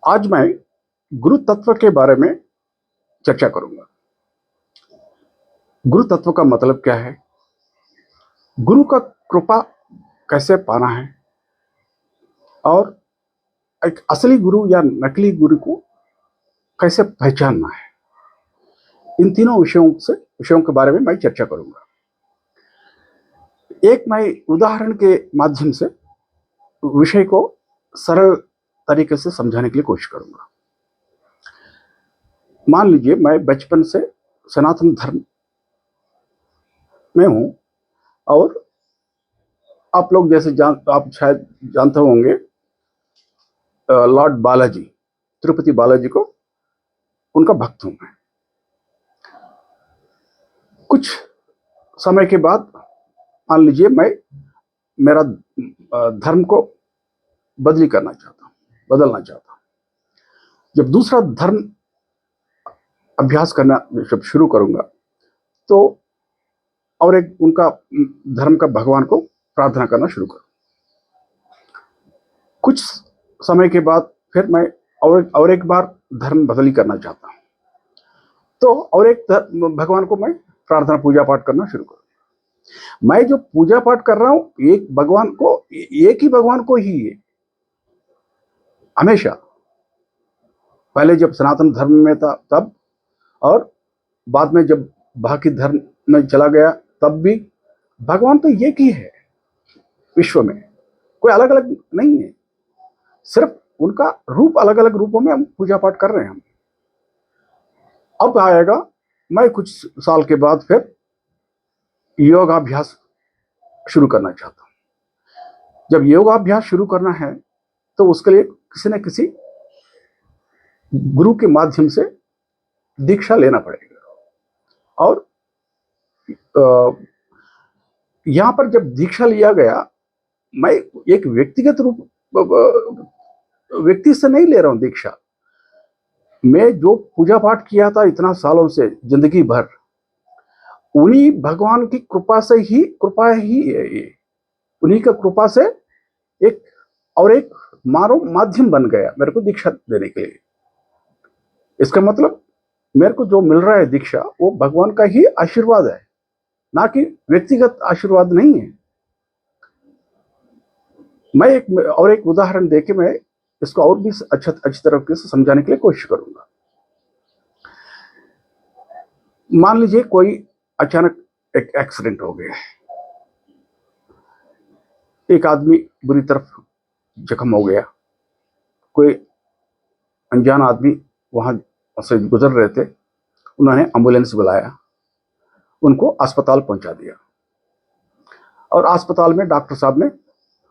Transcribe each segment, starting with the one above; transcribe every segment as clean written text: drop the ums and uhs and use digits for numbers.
आज मैं गुरु तत्व के बारे में चर्चा करूंगा। गुरु तत्व का मतलब क्या है, गुरु का कृपा कैसे पाना है और एक असली गुरु या नकली गुरु को कैसे पहचानना है। इन तीनों विषयों के बारे में मैं चर्चा करूंगा। एक मैं उदाहरण के माध्यम से विषय को सरल तरीके से समझाने के लिए कोशिश करूंगा। मान लीजिए मैं बचपन से सनातन धर्म में हूं और आप लोग जैसे आप शायद जानते होंगे लॉर्ड बालाजी, तिरुपति बालाजी को उनका भक्त हूं मैं। कुछ समय के बाद मान लीजिए मैं मेरा धर्म को बदलना चाहता हूं। जब दूसरा धर्म अभ्यास करना जब शुरू करूंगा तो और एक उनका धर्म का भगवान को प्रार्थना करना शुरू करूं। कुछ समय के बाद फिर मैं और एक बार धर्म बदली करना चाहता हूं, तो और एक भगवान को मैं प्रार्थना पूजा पाठ करना शुरू करूं। मैं जो पूजा पाठ कर रहा हूं एक ही भगवान को ही है हमेशा। पहले जब सनातन धर्म में था तब, और बाद में जब बाकी धर्म में चला गया तब भी भगवान तो एक ही है विश्व में, कोई अलग अलग नहीं है। सिर्फ उनका रूप अलग अलग रूपों में हम पूजा पाठ कर रहे हैं। अब आएगा मैं कुछ साल के बाद फिर योगाभ्यास शुरू करना चाहता हूं। जब योगाभ्यास शुरू करना है तो उसके लिए किसी न किसी गुरु के माध्यम से दीक्षा लेना पड़ेगा। और यहां पर जब दीक्षा लिया गया, मैं एक व्यक्तिगत व्यक्ति से नहीं ले रहा हूं दीक्षा। मैं जो पूजा पाठ किया था इतना सालों से जिंदगी भर, उन्हीं भगवान की कृपा ही है ये। उन्हीं का कृपा से एक मारो माध्यम बन गया मेरे को दीक्षा देने के लिए। इसका मतलब मेरे को जो मिल रहा है दीक्षा वो भगवान का ही आशीर्वाद है, ना कि व्यक्तिगत आशीर्वाद नहीं है। मैं एक उदाहरण देके मैं इसको और भी अच्छी तरह से समझाने के लिए कोशिश करूंगा। मान लीजिए कोई अचानक एक एक्सीडेंट हो गया है, एक आदमी बुरी तरफ जख्म हो गया, कोई अनजान आदमी वहां से गुजर रहे थे, उन्होंने एम्बुलेंस बुलाया, उनको अस्पताल पहुंचा दिया और अस्पताल में डॉक्टर साहब ने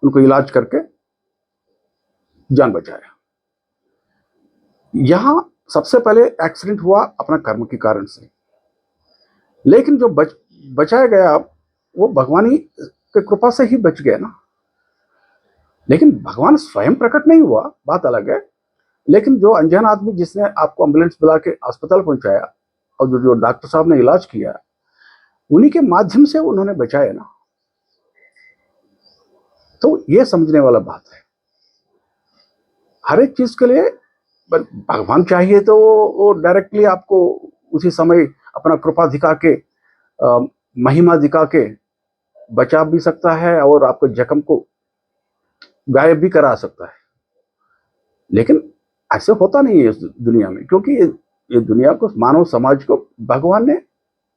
उनको इलाज करके जान बचाया। यहां सबसे पहले एक्सीडेंट हुआ अपना कर्म के कारण से, लेकिन जो बचाया गया वो भगवानी की कृपा से ही बच गया ना। लेकिन भगवान स्वयं प्रकट नहीं हुआ, बात अलग है। लेकिन जो अनजान आदमी जिसने आपको एम्बुलेंस बुला के अस्पताल पहुंचाया और जो डॉक्टर साहब ने इलाज किया, उन्हीं के माध्यम से उन्होंने बचाया ना। तो ये समझने वाला बात है। हर एक चीज के लिए भगवान चाहिए तो वो डायरेक्टली आपको उसी समय अपना कृपा दिखा के, महिमा दिखा के बचा भी सकता है और आपके जख्म को गायब भी करा सकता है। लेकिन ऐसे होता नहीं है इस दुनिया में, क्योंकि ये दुनिया को, मानव समाज को भगवान ने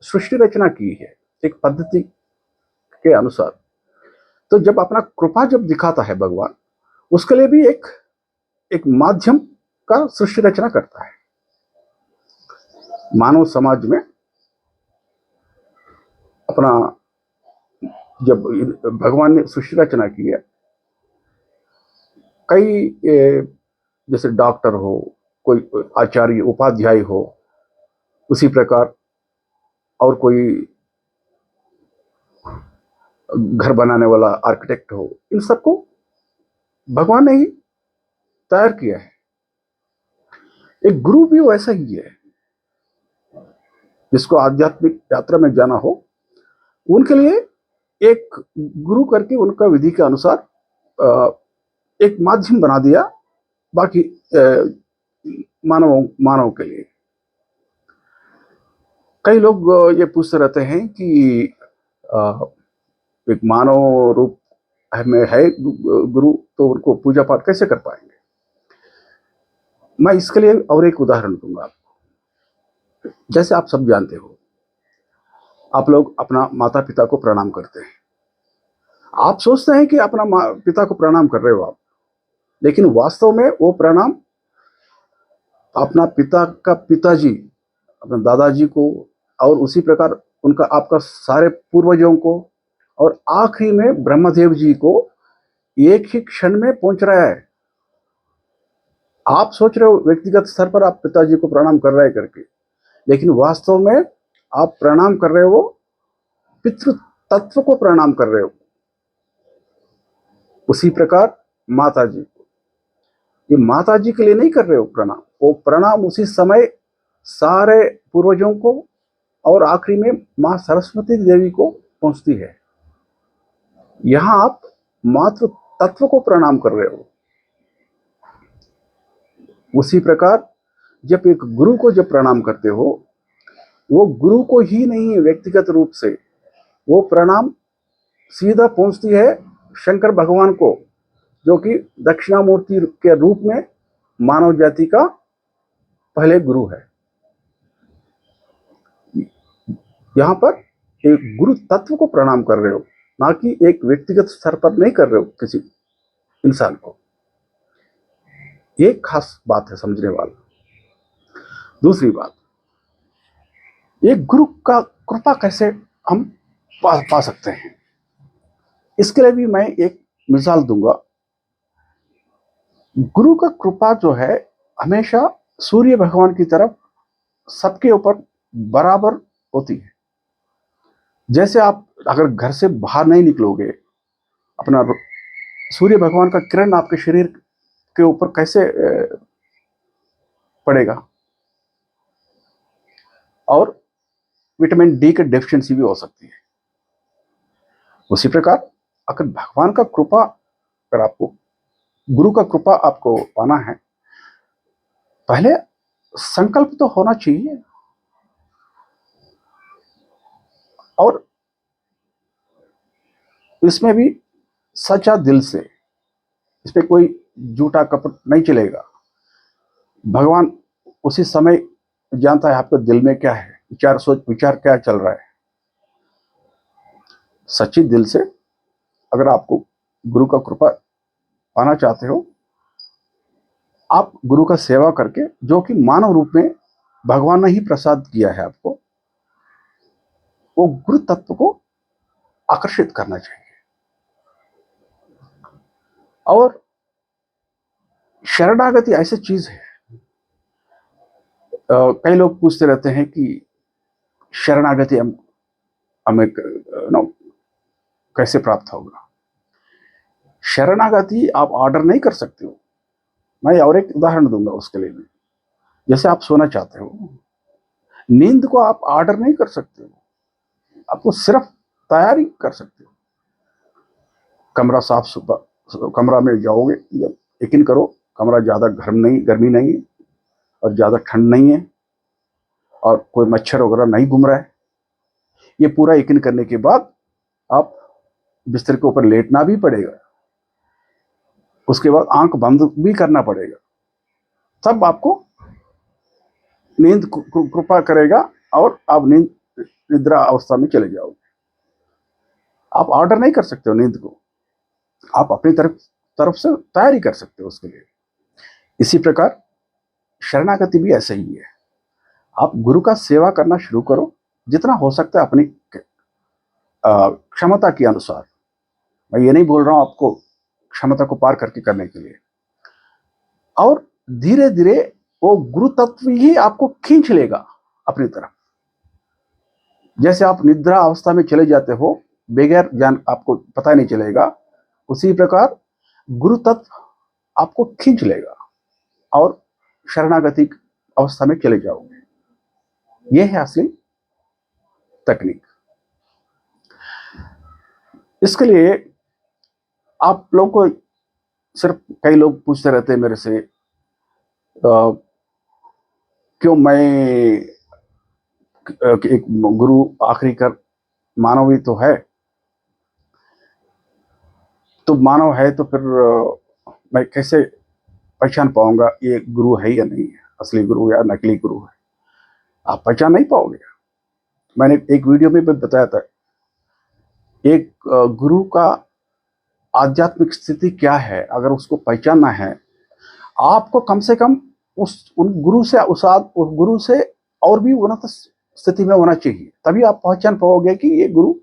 सृष्टि रचना की है एक पद्धति के अनुसार। तो जब अपना कृपा जब दिखाता है भगवान, उसके लिए भी एक माध्यम का सृष्टि रचना करता है। मानव समाज में अपना जब भगवान ने सृष्टि रचना की है, कई जैसे डॉक्टर हो, कोई आचार्य उपाध्याय हो, उसी प्रकार और कोई घर बनाने वाला आर्किटेक्ट हो, इन सबको भगवान ने ही तैयार किया है। एक गुरु भी वैसा ही है। जिसको आध्यात्मिक यात्रा में जाना हो, उनके लिए एक गुरु करके उनका विधि के अनुसार एक माध्यम बना दिया बाकी मानव के लिए कई लोग ये पूछते रहते हैं कि अ, एक मानव रूप में है गुरु, तो उनको पूजा पाठ कैसे कर पाएंगे। मैं इसके लिए और एक उदाहरण दूंगा आपको। जैसे आप सब जानते हो, आप लोग अपना माता पिता को प्रणाम करते हैं। आप सोचते हैं कि अपना पिता को प्रणाम कर रहे हो आप, लेकिन वास्तव में वो प्रणाम अपना पिता का पिताजी, अपने दादाजी को, और उसी प्रकार उनका आपका सारे पूर्वजों को, और आखिरी में ब्रह्मदेव जी को एक ही क्षण में पहुंच रहा है। आप सोच रहे हो व्यक्तिगत स्तर पर आप पिताजी को प्रणाम कर रहे हैं करके, लेकिन वास्तव में आप प्रणाम कर रहे हो, पितृ तत्व को प्रणाम कर रहे हो। उसी प्रकार माता जी को, ये माता जी के लिए नहीं कर रहे हो प्रणाम, वो प्रणाम उसी समय सारे पूर्वजों को और आखिरी में मां सरस्वती देवी को पहुंचती है। यहां आप मातृ तत्व को प्रणाम कर रहे हो। उसी प्रकार जब एक गुरु को जब प्रणाम करते हो, वो गुरु को ही नहीं व्यक्तिगत रूप से, वो प्रणाम सीधा पहुंचती है शंकर भगवान को, जो कि दक्षिणामूर्ति के रूप में मानव जाति का पहले गुरु है। यहां पर एक गुरु तत्व को प्रणाम कर रहे हो, ना कि एक व्यक्तिगत स्तर पर नहीं कर रहे हो किसी इंसान को। एक खास बात है समझने वाला। दूसरी बात, एक गुरु का कृपा कैसे हम पा सकते हैं, इसके लिए भी मैं एक मिसाल दूंगा। गुरु का कृपा जो है हमेशा सूर्य भगवान की तरफ सबके ऊपर बराबर होती है। जैसे आप अगर घर से बाहर नहीं निकलोगे, अपना सूर्य भगवान का किरण आपके शरीर के ऊपर कैसे पड़ेगा, और विटामिन डी की डेफिशिएंसी भी हो सकती है। उसी प्रकार अगर भगवान का कृपा, अगर आपको गुरु का कृपा आपको पाना है, पहले संकल्प तो होना चाहिए, और इसमें भी सच्चा दिल से, इसमें कोई झूठा कपट नहीं चलेगा। भगवान उसी समय जानता है आपके दिल में क्या है, विचार सोच विचार क्या चल रहा है। सच्ची दिल से अगर आपको गुरु का कृपा पाना चाहते हो, आप गुरु का सेवा करके, जो कि मानव रूप में भगवान ने ही प्रसाद किया है आपको, वो गुरु तत्व को आकर्षित करना चाहिए। और शरणागति ऐसी चीज है, कई लोग पूछते रहते हैं कि शरणागति हमें कैसे प्राप्त होगा। शरणागति आप ऑर्डर नहीं कर सकते हो। मैं और एक उदाहरण दूंगा उसके लिए भी। जैसे आप सोना चाहते हो, नींद को आप ऑर्डर नहीं कर सकते हो, आपको सिर्फ तैयारी कर सकते हो। कमरा साफ सुथरा, कमरा में जाओगे, जब यकीन करो कमरा ज्यादा गर्मी नहीं है, और ज्यादा ठंड नहीं है, और कोई मच्छर वगैरह नहीं घूम रहा है। ये पूरा यकीन करने के बाद आप बिस्तर के ऊपर लेटना भी पड़ेगा, उसके बाद आंख बंद भी करना पड़ेगा, तब आपको नींद कृपा करेगा और आप निद्रा अवस्था में चले जाओगे। आप ऑर्डर नहीं कर सकते हो नींद को, आप अपनी तरफ से तैयारी कर सकते हो उसके लिए। इसी प्रकार शरणागति भी ऐसा ही है। आप गुरु का सेवा करना शुरू करो, जितना हो सकता है अपनी क्षमता के अनुसार। मैं ये नहीं बोल रहा हूं आपको क्षमता को पार करके करने के लिए, और धीरे धीरे वो गुरु तत्व ही आपको खींच लेगा अपनी तरफ। जैसे आप निद्रा अवस्था में चले जाते हो बगैर जान, आपको पता नहीं चलेगा, उसी प्रकार गुरु तत्व आपको खींच लेगा और शरणागति अवस्था में चले जाओगे। यह है असली तकनीक। इसके लिए आप लोगों को सिर्फ, कई लोग पूछते रहते हैं मेरे से क्यों मैं एक गुरु आखिरी कर मानव ही तो है, तो मानव है तो फिर मैं कैसे पहचान पाऊंगा ये गुरु है या नहीं है, असली गुरु या नकली गुरु है? आप पहचान नहीं पाओगे। मैंने एक वीडियो में भी बताया था, एक गुरु का आध्यात्मिक स्थिति क्या है, अगर उसको पहचानना है आपको कम से कम उन गुरु से उस गुरु से और भी उन्नत स्थिति में होना चाहिए, तभी आप पहचान पाओगे कि ये गुरु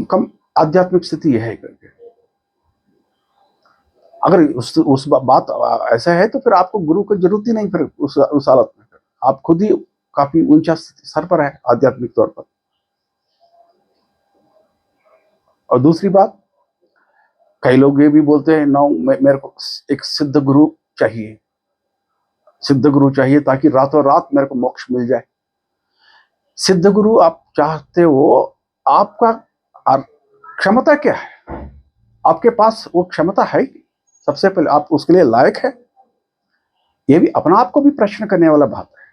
कम आध्यात्मिक स्थिति है करके। अगर उस बात ऐसा है तो फिर आपको गुरु की जरूरत ही नहीं, फिर उस हालत में आप खुद ही काफी ऊंचा स्तर पर है आध्यात्मिक तौर पर। और दूसरी बात, कई लोग ये भी बोलते हैं ना, मेरे को एक सिद्ध गुरु चाहिए, सिद्ध गुरु चाहिए ताकि रातों रात मेरे को मोक्ष मिल जाए। सिद्ध गुरु आप चाहते हो, आपका क्षमता क्या है? आपके पास वो क्षमता है? सबसे पहले आप उसके लिए लायक है? ये भी अपना आप को भी प्रश्न करने वाला बात है।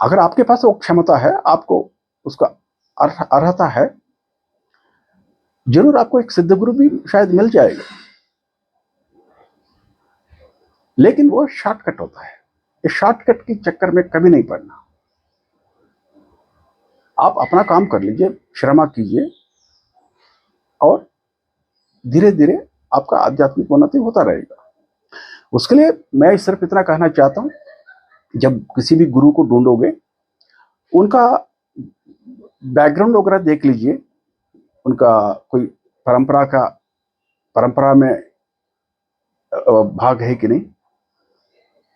अगर आपके पास वो क्षमता है, आपको उसका अर्हता है, जरूर आपको एक सिद्ध गुरु भी शायद मिल जाएगा। लेकिन वो शॉर्टकट होता है, इस शॉर्टकट के चक्कर में कभी नहीं पड़ना। आप अपना काम कर लीजिए, श्रम कीजिए, और धीरे धीरे आपका आध्यात्मिक उन्नति होता रहेगा। उसके लिए मैं सिर्फ इतना कहना चाहता हूं, जब किसी भी गुरु को ढूंढोगे, उनका बैकग्राउंड वगैरह देख लीजिए, उनका कोई परंपरा में भाग है कि नहीं,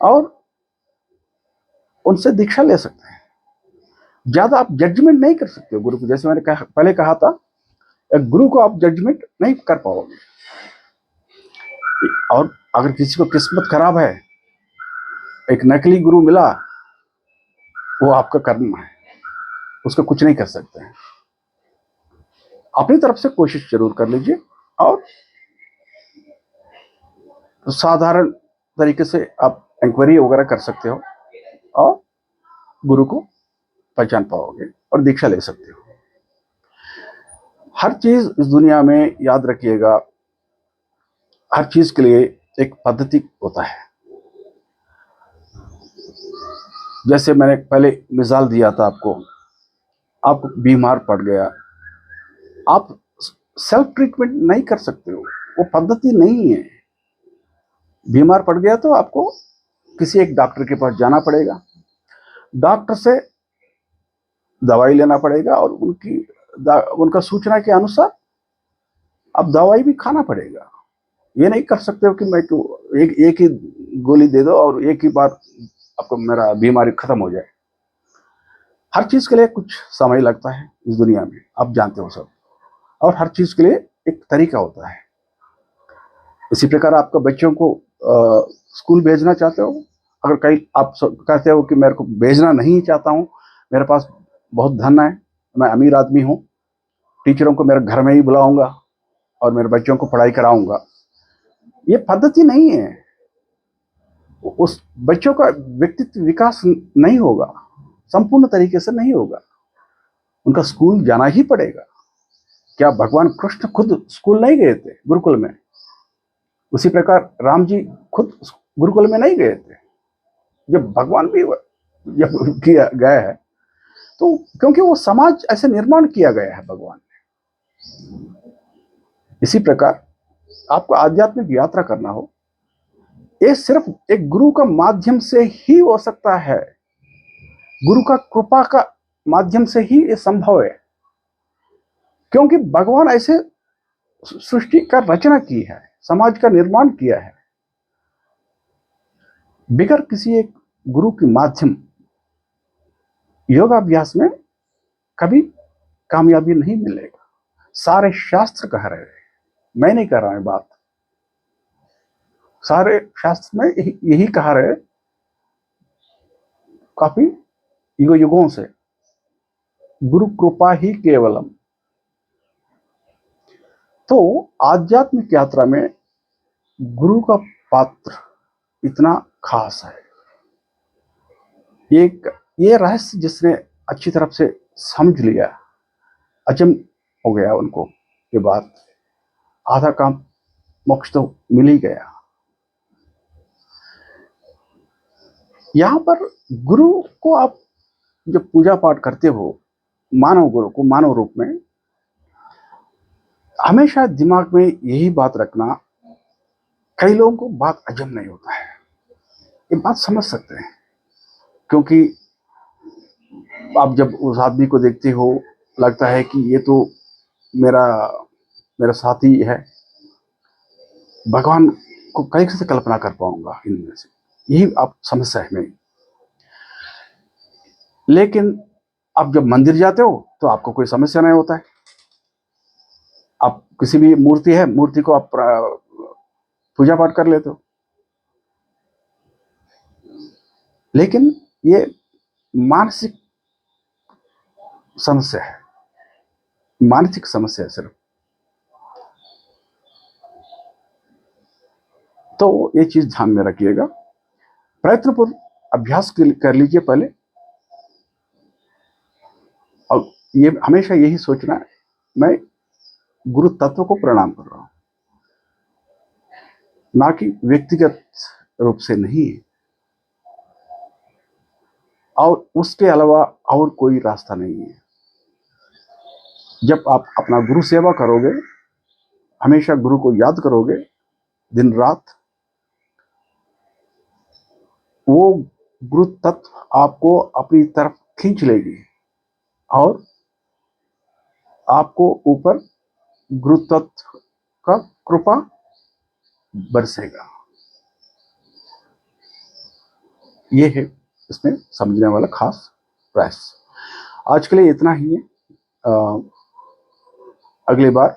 और उनसे दीक्षा ले सकते हैं। ज्यादा आप जजमेंट नहीं कर सकते गुरु को, जैसे मैंने पहले कहा था, गुरु को आप जजमेंट नहीं कर पाओगे। और अगर किसी को किस्मत खराब है, एक नकली गुरु मिला, वो आपका कर्म है, उसका कुछ नहीं कर सकते हैं। अपनी तरफ से कोशिश जरूर कर लीजिए, और साधारण तरीके से आप इंक्वायरी वगैरह कर सकते हो, और गुरु को पहचान पाओगे और दीक्षा ले सकते हो। हर चीज इस दुनिया में याद रखिएगा, हर चीज के लिए एक पद्धति होता है। जैसे मैंने पहले मिसाल दिया था आपको, आप बीमार पड़ गया, आप सेल्फ ट्रीटमेंट नहीं कर सकते हो, वो पद्धति नहीं है। बीमार पड़ गया तो आपको किसी एक डॉक्टर के पास जाना पड़ेगा, डॉक्टर से दवाई लेना पड़ेगा, और उनका सूचना के अनुसार अब दवाई भी खाना पड़ेगा। ये नहीं कर सकते हो कि मैं एक ही गोली दे दो और एक ही बार आपको मेरा बीमारी खत्म हो जाए। हर चीज के लिए कुछ समय लगता है इस दुनिया में, आप जानते हो सब, और हर चीज के लिए एक तरीका होता है। इसी प्रकार आपका बच्चों को स्कूल भेजना चाहते हो, अगर कहीं आप कहते हो कि मेरे को भेजना नहीं चाहता हूँ, मेरे पास बहुत धन है, मैं अमीर आदमी हूँ, टीचरों को मेरे घर में ही बुलाऊंगा और मेरे बच्चों को पढ़ाई कराऊंगा, ये पद्धति नहीं है। उस बच्चों का व्यक्तित्व विकास नहीं होगा, संपूर्ण तरीके से नहीं होगा। उनका स्कूल जाना ही पड़ेगा। क्या भगवान कृष्ण खुद स्कूल नहीं गए थे गुरुकुल में? उसी प्रकार राम जी खुद गुरुकुल में नहीं गए थे। जब भगवान भी जब किया गया है, तो क्योंकि वो समाज ऐसे निर्माण किया गया है भगवान ने। इसी प्रकार आपको आध्यात्मिक यात्रा करना हो, ये सिर्फ एक गुरु का माध्यम से ही हो सकता है। गुरु का कृपा का माध्यम से ही ये संभव है, क्योंकि भगवान ऐसे सृष्टि का रचना की है, समाज का निर्माण किया है। बिगर किसी एक गुरु के माध्यम योगाभ्यास में कभी कामयाबी नहीं मिलेगा। सारे शास्त्र कह रहे हैं, मैं नहीं कह रहा हूं बात, सारे शास्त्र में यही कहा रहे काफी युगों से, गुरु कृपा ही केवलम। तो आध्यात्मिक यात्रा में गुरु का पात्र इतना खास है। एक ये रहस्य जिसने अच्छी तरह से समझ लिया, अचम हो गया उनको के बाद आधा काम मोक्ष तो मिल ही गया। यहां पर गुरु को आप जब पूजा पाठ करते हो, मानव गुरु को मानव रूप में, हमेशा दिमाग में यही बात रखना, कई लोगों को बात अजम नहीं होता है, ये बात समझ सकते हैं, क्योंकि आप जब उस आदमी को देखते हो लगता है कि ये तो मेरा मेरा साथी है, भगवान को कैसे कल्पना कर पाऊंगा इनमें से, यही आप समस्या है मेरी। लेकिन आप जब मंदिर जाते हो तो आपको कोई समस्या नहीं होता है। आप किसी भी मूर्ति है, मूर्ति को आप पूजा पाठ कर लेते हो। लेकिन ये मानसिक समस्या है, मानसिक समस्या है सिर्फ। तो ये चीज ध्यान में रखिएगा, प्रयत्नपूर्वक अभ्यास कर लीजिए पहले, और ये हमेशा यही सोचना है, मैं गुरु तत्व को प्रणाम कर रहा हूं, ना कि व्यक्तिगत रूप से नहीं, और उसके अलावा और कोई रास्ता नहीं है। जब आप अपना गुरु सेवा करोगे, हमेशा गुरु को याद करोगे दिन रात, वो गुरु तत्व आपको अपनी तरफ खींच लेगी और आपको ऊपर गुरु तत्व का कृपा बरसेगा। ये है इसमें समझने वाला खास प्रयास। आज के लिए इतना ही है। अगली बार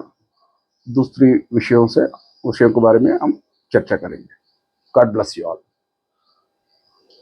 दूसरी विषयों के बारे में हम चर्चा करेंगे। God bless you all.